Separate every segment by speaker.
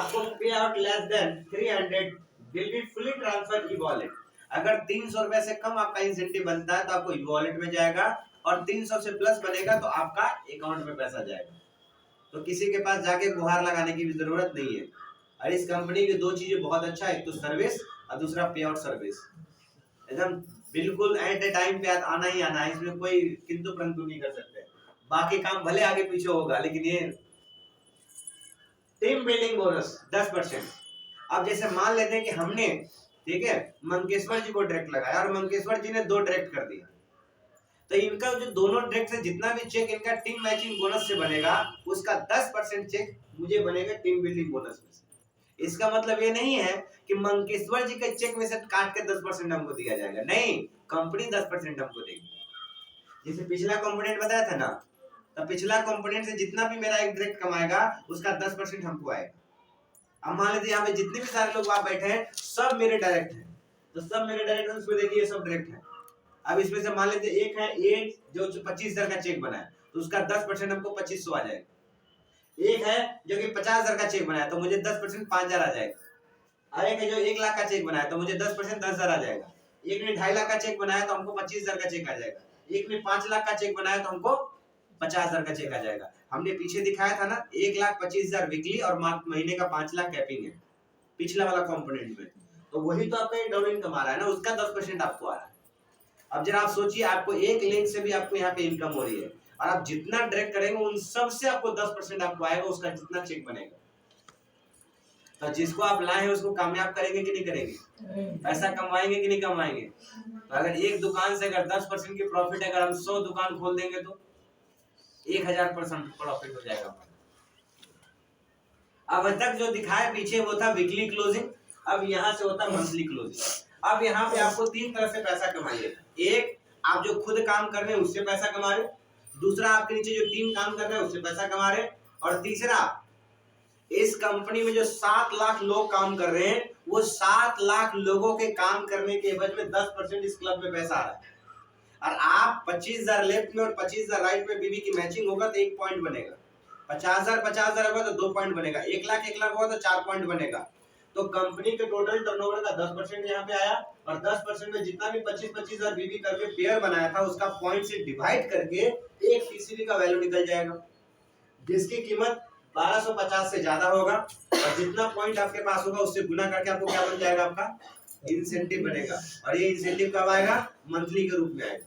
Speaker 1: आपको पे out less than 300 will be fully transfer e wallet. अगर 300 रुपए से कम आपका इंसेंटिव बनता है तो आपको ई वॉलेट में जाएगा, और 300 से प्लस बनेगा तो आपका अकाउंट में पैसा जाएगा। तो किसी के पास जाके गुहार लगाने की भी जरूरत नहीं है। और इस कंपनी की दो चीजें बहुत अच्छा है, एक तो सर्विस और दूसरा पे आउट सर्विस। एकदम बिल्कुल एट ए टाइम पे आना ही आना है, इसमें कोई किंतु परंतु नहीं कर सकते। बाकी काम भले आगे पीछे होगा, लेकिन ये टीम बिल्डिंग बोनस 10%। अब जैसे मान लेते हैं कि हमने, ठीक है, मंकेश्वर जी को डायरेक्ट लगाया और मंकेश्वर जी ने 2 डायरेक्ट कर दिया, तो इनका जो दोनों डायरेक्ट से जितना भी चेक इनका टीम मैचिंग बोनस से बनेगा, उसका 10% चेक मुझे बनेगा टीम बिल्डिंग बोनस में से। इसका मतलब ये नहीं है कि मंकेश्वर जी के चेक में से काट के 10% हमको दिया जाएगा, नहीं, कंपनी 10% हमको देगी। जैसे पिछला कंपोनेंट बताया था ना, तो पिछला कंपोनेंट से जितना भी मेरा एक डायरेक्ट कमाएगा उसका 10% हमको आएगा। अब मान लीजिए यहाँ पे जितने भी सारे लोग वहां बैठे हैं सब मेरे डायरेक्ट हैं, तो सब मेरे डायरेक्ट हैं, उसमें देखिए सब डायरेक्ट है। अब इसमें से मान लेते एक है ए जो 25,000 का चेक बनाया, तो उसका 10% हमको 2500 आ जाएगा। एक है जो कि 50,000 का चेक बनाया, तो मुझे 10% 5,000 आ जाएगा। और एक है जो 1 लाख का चेक बनाया, तो मुझे 10% 10,000 आ जाएगा। एक ने 2.5 लाख का चेक बनाया तो हमको 25,000 का चेक आ जाएगा। एक ने 5 लाख का चेक बनाया तो हमको 50,000 का चेक आ जाएगा। हमने पीछे दिखाया था ना 1,25,000 वीकली और महीने का 5 लाख कैपिंग है पिछला वाला कंपोनेंट में, तो वही तो आपका डाउन इनकम आ रहा है ना, उसका 10% आपको आ रहा है। अब जरा आप सोचिए, आपको एक लिंक से भी आपको यहाँ पे इनकम हो रही है, और आप जितना डायरेक्ट करेंगे उन सब से आपको 10% आपको आएगा, उसका जितना चेक बनेगा। तो जिसको आप लाए हैं उसको कामयाब करेंगे कि नहीं करेंगे, पैसा कमाएंगे कि नहीं कमाएंगे। तो अगर एक दुकान से अगर 10% की प्रॉफिट, अगर हम 100 दुकान खोल देंगे तो 1000% प्रॉफिट हो जाएगा। अब तक जो दिखाया पीछे वो था वीकली क्लोजिंग, अब यहाँ से होता मंथली क्लोजिंग। अब यहाँ पे आपको 3 तरह से पैसा कमाइए। एक, आप जो खुद काम कर रहे हैं उससे पैसा कमा रहे, दूसरा आपके नीचे जो टीम काम कर रहे हैं उससे पैसा कमा रहे, और तीसरा इस कंपनी में जो 7 लाख लोग काम कर रहे हैं, वो 7 लाख लोगों के काम करने के एवज में 10% इस क्लब में पैसा आ रहा है। और आप 25,000 लेफ्ट में और 25,000 राइट में बीबी की मैचिंग होगा तो 1 पॉइंट बनेगा, 50,000 होगा तो 2 पॉइंट बनेगा, 1 लाख होगा तो 4 पॉइंट बनेगा। तो कंपनी के टोटल टर्नओवर का 10% यहाँ पे आया, और 10% में जितना भी 25,000 बीबी करके पेयर बनाया था उसका पॉइंट से डिवाइड करके एक टीसीबी का वैल्यू निकल जाएगा, जिसकी कीमत 1250 से ज्यादा होगा, और जितना पॉइंट आपके पास होगा उससे गुना करके आपको क्या बन जाएगा, आपका इंसेंटिव बनेगा। और ये इंसेंटिव कब आएगा, मंथली के रूप में आएगा।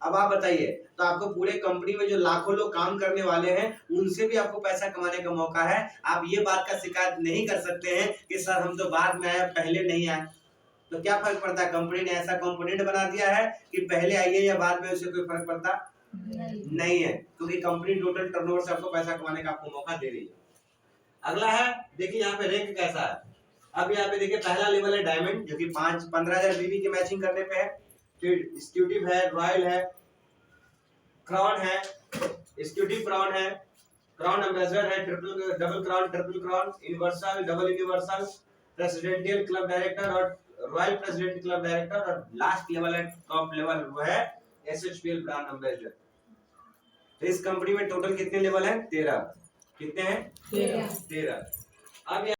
Speaker 1: अब आप बताइए, तो आपको पूरे कंपनी में जो लाखों लोग काम करने वाले हैं उनसे भी आपको पैसा कमाने का मौका है। आप ये बात का शिकायत नहीं कर सकते हैं कि सर हम तो बाद में आए पहले नहीं आए। तो क्या फर्क पड़ता है, कंपनी ने ऐसा कंपोनेंट बना दिया है कि पहले आइए या बाद में, उससे कोई फर्क पड़ता नहीं है, क्योंकि कंपनी टोटल टर्नओवर से आपको पैसा कमाने का आपको मौका दे रही है। अगला है, देखिए यहाँ पे रैंक कैसा है। अब यहाँ पे देखिए पहला लेवल है डायमंड, जो कि 15,000 बीबी की मैचिंग करने पे है, फिर एक्जीक्यूटिव है, रॉयल है, क्राउन है, एक्जीक्यूटिव क्राउन है, क्राउन एम्बेसडर है, double crown, universal, double universal, presidential club director और रॉयल प्रेसिडेंट क्लब डायरेक्टर, और लास्ट लेवल है, टॉप लेवल वो है एसएचपीएल ब्रांड एम्बेसडर। तो इस कंपनी में टोटल कितने लेवल हैं, 13। कितने हैं, 13। अब